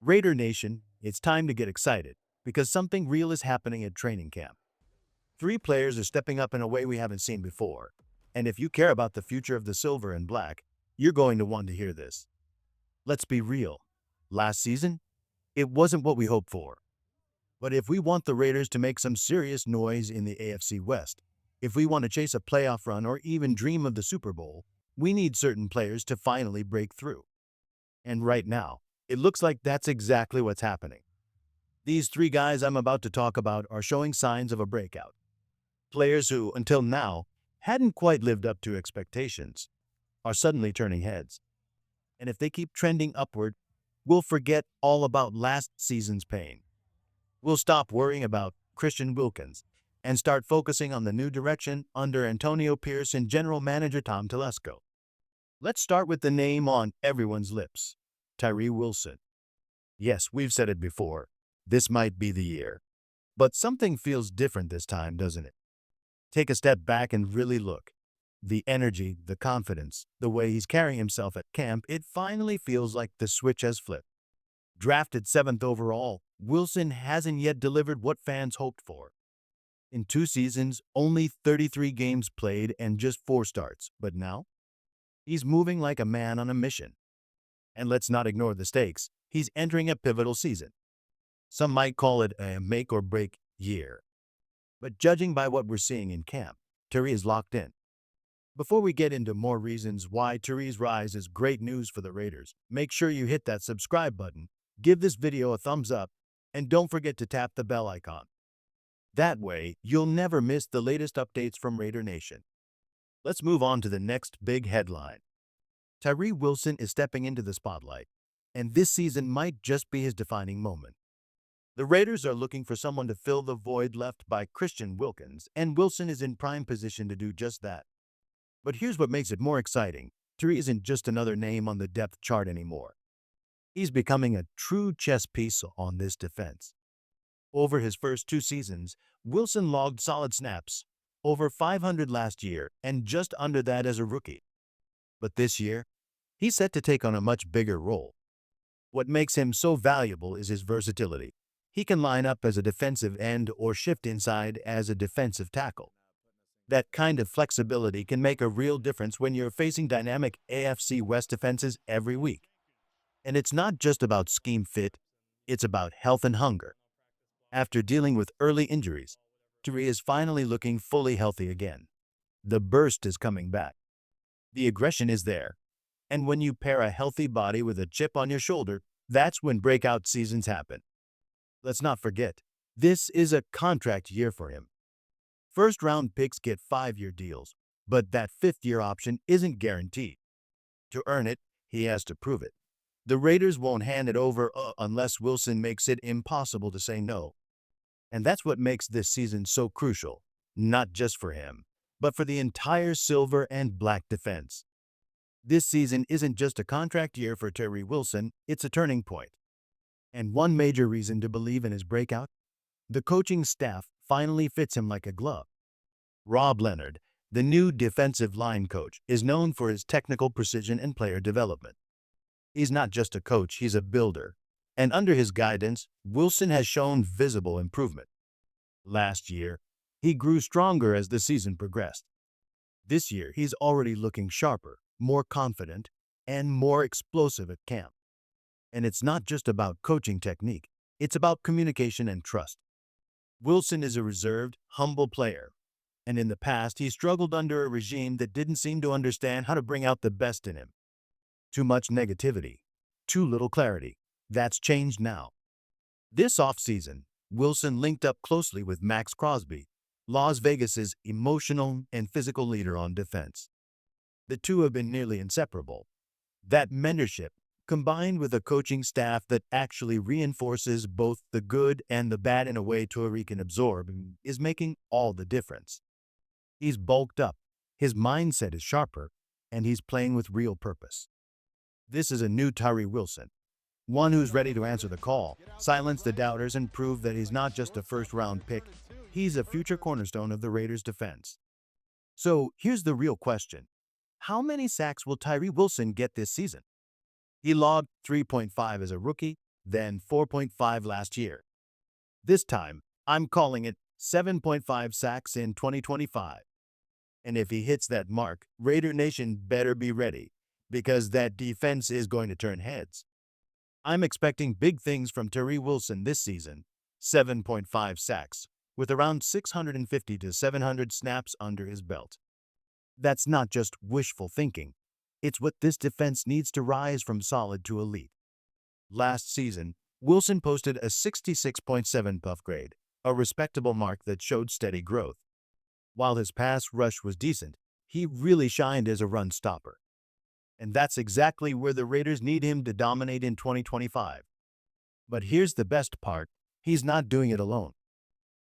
Raider Nation, it's time to get excited because something real is happening at training camp. Three players are stepping up in a way we haven't seen before. And if you care about the future of the silver and black, you're going to want to hear this. Let's be real. Last season, it wasn't what we hoped for. But if we want the Raiders to make some serious noise in the AFC West, if we want to chase a playoff run or even dream of the Super Bowl, we need certain players to finally break through. And right now, it looks like that's exactly what's happening. These three guys I'm about to talk about are showing signs of a breakout. Players who, until now, hadn't quite lived up to expectations, are suddenly turning heads. And if they keep trending upward, we'll forget all about last season's pain. We'll stop worrying about Christian Wilkins and start focusing on the new direction under Antonio Pierce and General Manager Tom Telesco. Let's start with the name on everyone's lips, Tyrie Wilson. Yes, we've said it before. This might be the year. But something feels different this time, doesn't it? Take a step back and really look. The energy, the confidence, the way he's carrying himself at camp, it finally feels like the switch has flipped. Drafted 7th overall, Wilson hasn't yet delivered what fans hoped for. In 2 seasons, only 33 games played and just 4 starts. But now, he's moving like a man on a mission. And let's not ignore the stakes. He's entering a pivotal season. Some might call it a make-or-break year. But judging by what we're seeing in camp, Tyrie is locked in. Before we get into more reasons why Tyrie's rise is great news for the Raiders, make sure you hit that subscribe button, give this video a thumbs up, and don't forget to tap the bell icon. That way, you'll never miss the latest updates from Raider Nation. Let's move on to the next big headline. Tyrie Wilson is stepping into the spotlight, and this season might just be his defining moment. The Raiders are looking for someone to fill the void left by Christian Wilkins, and Wilson is in prime position to do just that. But here's what makes it more exciting. Tyrie isn't just another name on the depth chart anymore. He's becoming a true chess piece on this defense. Over his first 2 seasons, Wilson logged solid snaps, over 500 last year, and just under that as a rookie. But this year, he's set to take on a much bigger role. What makes him so valuable is his versatility. He can line up as a defensive end or shift inside as a defensive tackle. That kind of flexibility can make a real difference when you're facing dynamic AFC West defenses every week. And it's not just about scheme fit, it's about health and hunger. After dealing with early injuries, Tyrie is finally looking fully healthy again. The burst is coming back. The aggression is there. And when you pair a healthy body with a chip on your shoulder, that's when breakout seasons happen. Let's not forget, this is a contract year for him. First-round picks get 5-year deals, but that 5th-year option isn't guaranteed. To earn it, he has to prove it. The Raiders won't hand it over unless Wilson makes it impossible to say no. And that's what makes this season so crucial, not just for him, but for the entire silver and black defense. This season isn't just a contract year for Tyrie Wilson, it's a turning point. And one major reason to believe in his breakout? The coaching staff finally fits him like a glove. Rob Leonard, the new defensive line coach, is known for his technical precision and player development. He's not just a coach, he's a builder. And under his guidance, Wilson has shown visible improvement. Last year, he grew stronger as the season progressed. This year, he's already looking sharper, more confident, and more explosive at camp. And it's not just about coaching technique, it's about communication and trust. Wilson is a reserved, humble player, and in the past he struggled under a regime that didn't seem to understand how to bring out the best in him. Too much negativity, too little clarity. That's changed now. This offseason, Wilson linked up closely with Max Crosby, Las Vegas's emotional and physical leader on defense. The two have been nearly inseparable. That mentorship, combined with a coaching staff that actually reinforces both the good and the bad in a way Tyrie can absorb, is making all the difference. He's bulked up, his mindset is sharper, and he's playing with real purpose. This is a new Tyrie Wilson, one who's ready to answer the call, silence the doubters, and prove that he's not just a first-round pick, he's a future cornerstone of the Raiders' defense. So here's the real question. How many sacks will Tyrie Wilson get this season? He logged 3.5 as a rookie, than 4.5 last year. This time, I'm calling it 7.5 sacks in 2025. And if he hits that mark, Raider Nation better be ready, because that defense is going to turn heads. I'm expecting big things from Tyrie Wilson this season, 7.5 sacks, with around 650 to 700 snaps under his belt. That's not just wishful thinking. It's what this defense needs to rise from solid to elite. Last season, Wilson posted a 66.7 buff grade, a respectable mark that showed steady growth. While his pass rush was decent, he really shined as a run stopper. And that's exactly where the Raiders need him to dominate in 2025. But here's the best part, he's not doing it alone.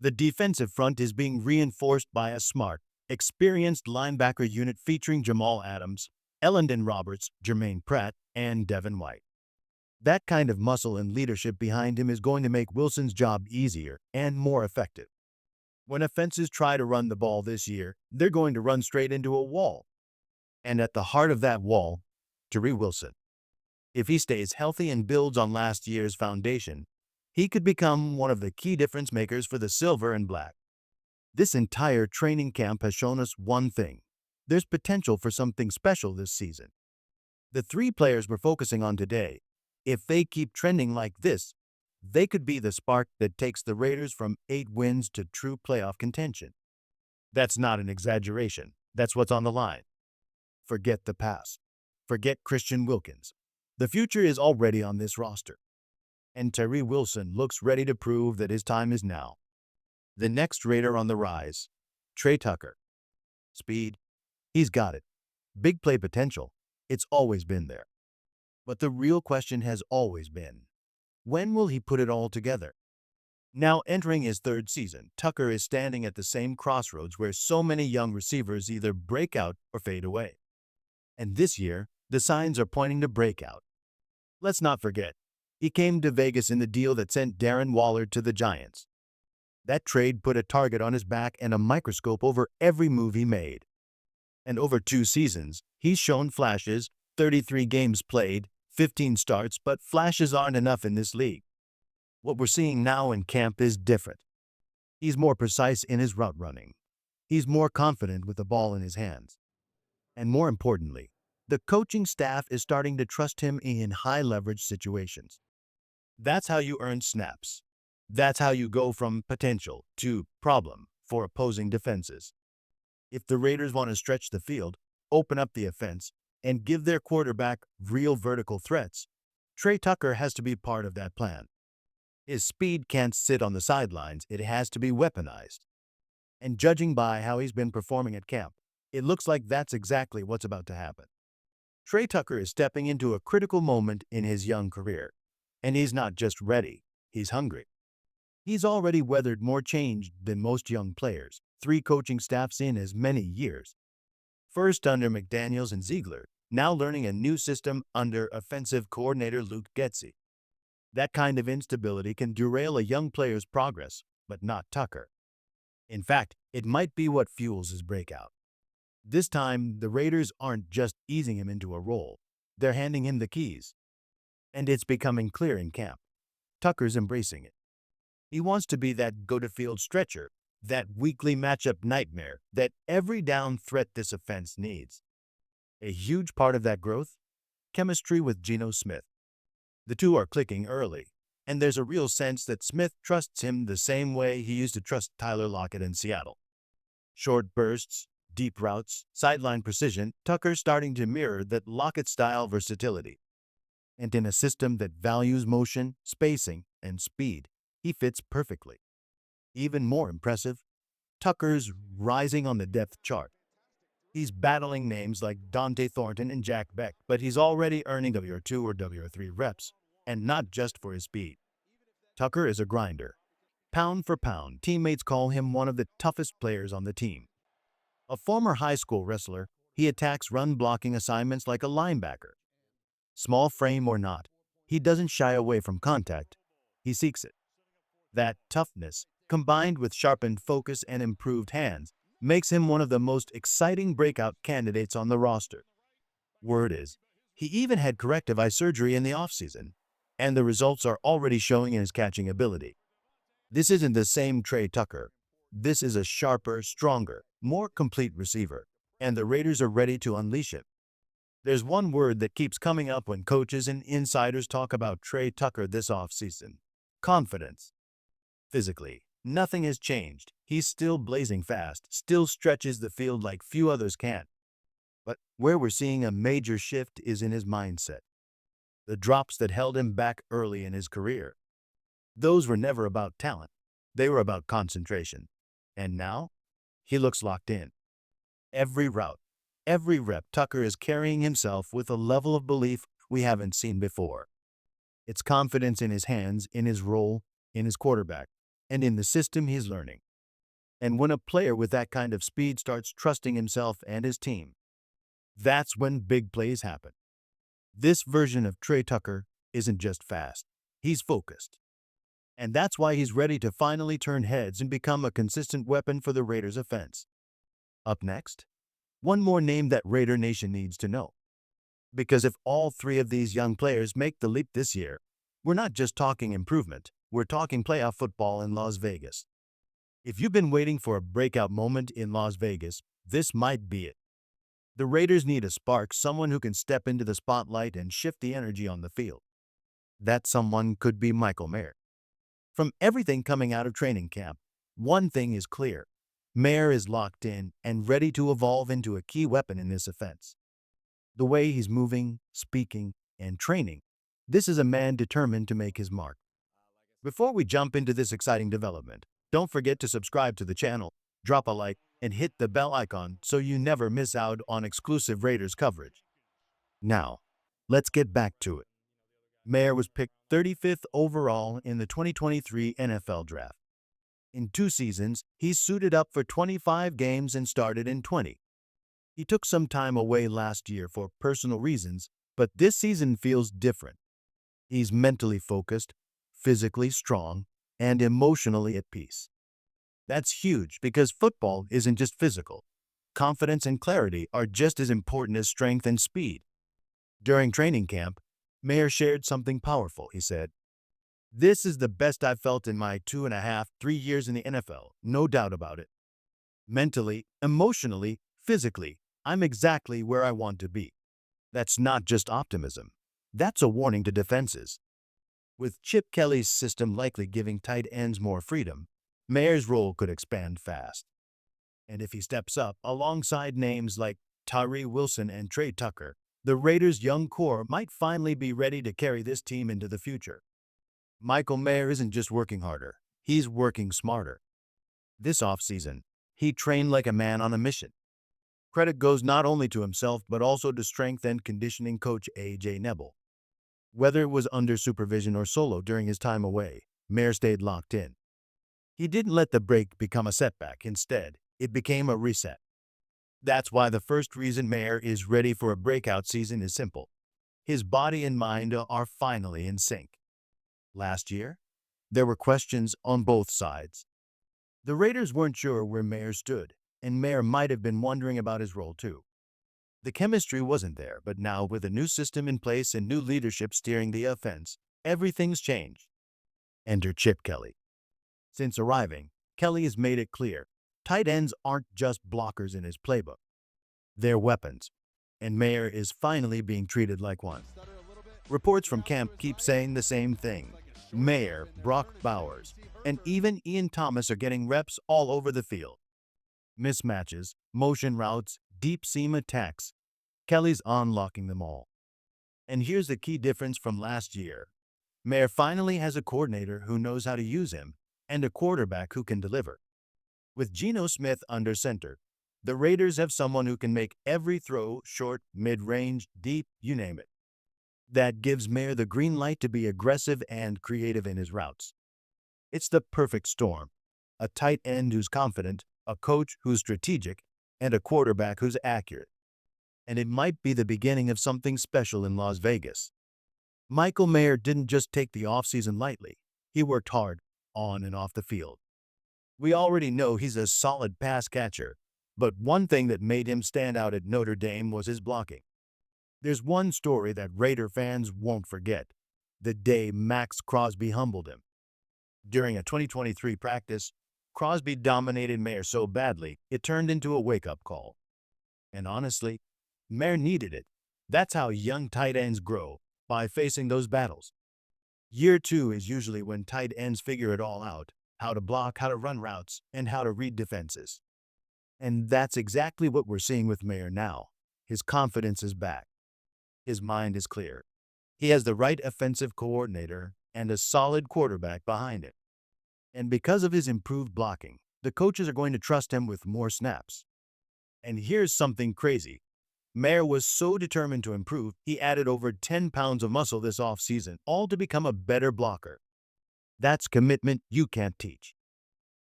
The defensive front is being reinforced by a smart, experienced linebacker unit featuring Jamal Adams, Elandon Roberts, Jermaine Pratt, and Devin White. That kind of muscle and leadership behind him is going to make Wilson's job easier and more effective. When offenses try to run the ball this year, they're going to run straight into a wall. And at the heart of that wall, Tyrie Wilson. If he stays healthy and builds on last year's foundation, he could become one of the key difference makers for the silver and black. This entire training camp has shown us one thing. There's potential for something special this season. The three players we're focusing on today, if they keep trending like this, they could be the spark that takes the Raiders from 8 wins to true playoff contention. That's not an exaggeration. That's what's on the line. Forget the past. Forget Christian Wilkins. The future is already on this roster. And Tyrie Wilson looks ready to prove that his time is now. The next Raider on the rise, Trey Tucker. Speed, he's got it. Big play potential, it's always been there. But the real question has always been, when will he put it all together? Now entering his third season, Tucker is standing at the same crossroads where so many young receivers either break out or fade away. And this year, the signs are pointing to breakout. Let's not forget, he came to Vegas in the deal that sent Darren Waller to the Giants. That trade put a target on his back and a microscope over every move he made. And over 2 seasons, he's shown flashes, 33 games played, 15 starts, but flashes aren't enough in this league. What we're seeing now in camp is different. He's more precise in his route running. He's more confident with the ball in his hands. And more importantly, the coaching staff is starting to trust him in high-leverage situations. That's how you earn snaps. That's how you go from potential to problem for opposing defenses. If the Raiders want to stretch the field, open up the offense, and give their quarterback real vertical threats, Trey Tucker has to be part of that plan. His speed can't sit on the sidelines, it has to be weaponized. And judging by how he's been performing at camp, it looks like that's exactly what's about to happen. Trey Tucker is stepping into a critical moment in his young career. And he's not just ready, he's hungry. He's already weathered more change than most young players, 3 coaching staffs in as many years. First under McDaniels and Ziegler, now learning a new system under offensive coordinator Luke Getsy. That kind of instability can derail a young player's progress, but not Tucker. In fact, it might be what fuels his breakout. This time, the Raiders aren't just easing him into a role, they're handing him the keys. And it's becoming clear in camp. Tucker's embracing it. He wants to be that go-to-field stretcher, that weekly matchup nightmare that every down threat this offense needs. A huge part of that growth? Chemistry with Gino Smith. The two are clicking early, and there's a real sense that Smith trusts him the same way he used to trust Tyler Lockett in Seattle. Short bursts, deep routes, sideline precision, Tucker's starting to mirror that Lockett-style versatility. And in a system that values motion, spacing, and speed, he fits perfectly. Even more impressive, Tucker's rising on the depth chart. He's battling names like Dante Thornton and Jack Beck, but he's already earning WR2 or WR3 reps, and not just for his speed. Tucker is a grinder. Pound for pound, teammates call him one of the toughest players on the team. A former high school wrestler, he attacks run-blocking assignments like a linebacker. Small frame or not, he doesn't shy away from contact. He seeks it. That toughness, combined with sharpened focus and improved hands, makes him one of the most exciting breakout candidates on the roster. Word is, he even had corrective eye surgery in the offseason. and the results are already showing in his catching ability. This isn't the same Trey Tucker. This is a sharper, stronger, more complete receiver, and the Raiders are ready to unleash it. There's one word that keeps coming up when coaches and insiders talk about Trey Tucker this offseason: confidence. Physically, nothing has changed. He's still blazing fast, still stretches the field like few others can. But where we're seeing a major shift is in his mindset. The drops that held him back early in his career, those were never about talent. They were about concentration. And now, he looks locked in. Every route, every rep, Tucker is carrying himself with a level of belief we haven't seen before. It's confidence in his hands, in his role, in his quarterback, and in the system he's learning. And when a player with that kind of speed starts trusting himself and his team, that's when big plays happen. This version of Trey Tucker isn't just fast, he's focused. And that's why he's ready to finally turn heads and become a consistent weapon for the Raiders' offense. Up next, one more name that Raider Nation needs to know. Because if all three of these young players make the leap this year, we're not just talking improvement, we're talking playoff football in Las Vegas. If you've been waiting for a breakout moment in Las Vegas, this might be it. The Raiders need a spark, someone who can step into the spotlight and shift the energy on the field. That someone could be Michael Mayer. From everything coming out of training camp, one thing is clear: Mayer is locked in and ready to evolve into a key weapon in this offense. The way he's moving, speaking, and training, this is a man determined to make his mark. Before we jump into this exciting development, don't forget to subscribe to the channel, drop a like, and hit the bell icon so you never miss out on exclusive Raiders coverage. Now, let's get back to it. Mayer was picked 35th overall in the 2023 NFL Draft. In 2 seasons, he suited up for 25 games and started in 20. He took some time away last year for personal reasons, but this season feels different. He's mentally focused, physically strong, and emotionally at peace. That's huge because football isn't just physical. Confidence and clarity are just as important as strength and speed. During training camp, Mayer shared something powerful. He said, "This is the best I've felt in my 2.5–3 years in the NFL, no doubt about it. Mentally, emotionally, physically, I'm exactly where I want to be." That's not just optimism. That's a warning to defenses. With Chip Kelly's system likely giving tight ends more freedom, Mayer's role could expand fast. And if he steps up alongside names like Tyrie Wilson and Trey Tucker, the Raiders' young core might finally be ready to carry this team into the future. Michael Mayer isn't just working harder, he's working smarter. This offseason, he trained like a man on a mission. Credit goes not only to himself but also to strength and conditioning coach A.J. Nebel. Whether it was under supervision or solo during his time away, Mayer stayed locked in. He didn't let the break become a setback. Instead, it became a reset. That's why the first reason Mayer is ready for a breakout season is simple. His body and mind are finally in sync. Last year, there were questions on both sides. The Raiders weren't sure where Mayer stood, and Mayer might have been wondering about his role too. The chemistry wasn't there, but now with a new system in place and new leadership steering the offense, everything's changed. Enter Chip Kelly. Since arriving, Kelly has made it clear tight ends aren't just blockers in his playbook. They're weapons, and Mayer is finally being treated like one. Reports from camp keep saying the same thing. Mayer, Brock Bowers, and even Ian Thomas are getting reps all over the field. Mismatches, motion routes, deep seam attacks. Kelly's unlocking them all. And here's the key difference from last year. Mayer finally has a coordinator who knows how to use him and a quarterback who can deliver. With Gino Smith under center, the Raiders have someone who can make every throw short, mid-range, deep, you name it. That gives Mayer the green light to be aggressive and creative in his routes. It's the perfect storm. A tight end who's confident, a coach who's strategic, and a quarterback who's accurate. And it might be the beginning of something special in Las Vegas. Michael Mayer didn't just take the offseason lightly. He worked hard, on and off the field. We already know he's a solid pass catcher, but one thing that made him stand out at Notre Dame was his blocking. There's one story that Raider fans won't forget. the day Max Crosby humbled him. During a 2023 practice, Crosby dominated Mayer so badly it turned into a wake-up call. And honestly, Mayer needed it. That's how young tight ends grow, by facing those battles. Year 2 is usually when tight ends figure it all out, how to block, how to run routes, and how to read defenses. And that's exactly what we're seeing with Mayer now. His confidence is back. His mind is clear. He has the right offensive coordinator and a solid quarterback behind him. And because of his improved blocking, the coaches are going to trust him with more snaps. And here's something crazy. Mayer was so determined to improve, he added over 10 pounds of muscle this offseason, all to become a better blocker. That's commitment you can't teach.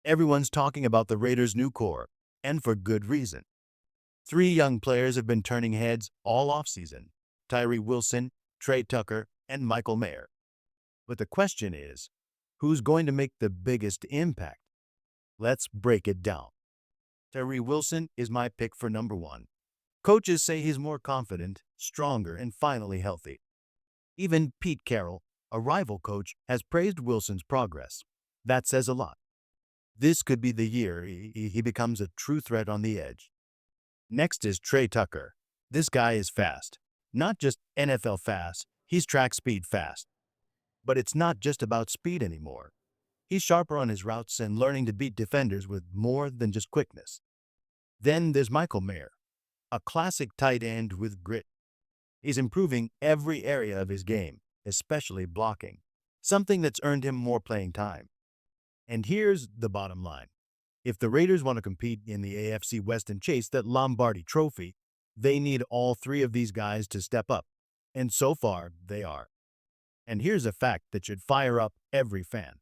Everyone's talking about the Raiders' new core, and for good reason. 3 young players have been turning heads all offseason: Tyrie Wilson, Trey Tucker, and Michael Mayer. But the question is, who's going to make the biggest impact? Let's break it down. Tyrie Wilson is my pick for number 1. Coaches say he's more confident, stronger, and finally healthy. Even Pete Carroll, a rival coach, has praised Wilson's progress. That says a lot. This could be the year he becomes a true threat on the edge. Next is Trey Tucker. This guy is fast. Not just NFL fast, he's track speed fast. But it's not just about speed anymore. He's sharper on his routes and learning to beat defenders with more than just quickness. Then there's Michael Mayer, a classic tight end with grit. He's improving every area of his game, especially blocking, something that's earned him more playing time. And here's the bottom line. If the Raiders want to compete in the AFC West and chase that Lombardi trophy, they need all 3 of these guys to step up. And so far, they are. And here's a fact that should fire up every fan.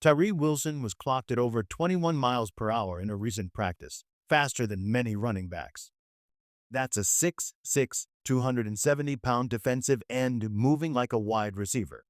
Tyrie Wilson was clocked at over 21 miles per hour in a recent practice, faster than many running backs. That's a 6'6", 270-pound defensive end moving like a wide receiver.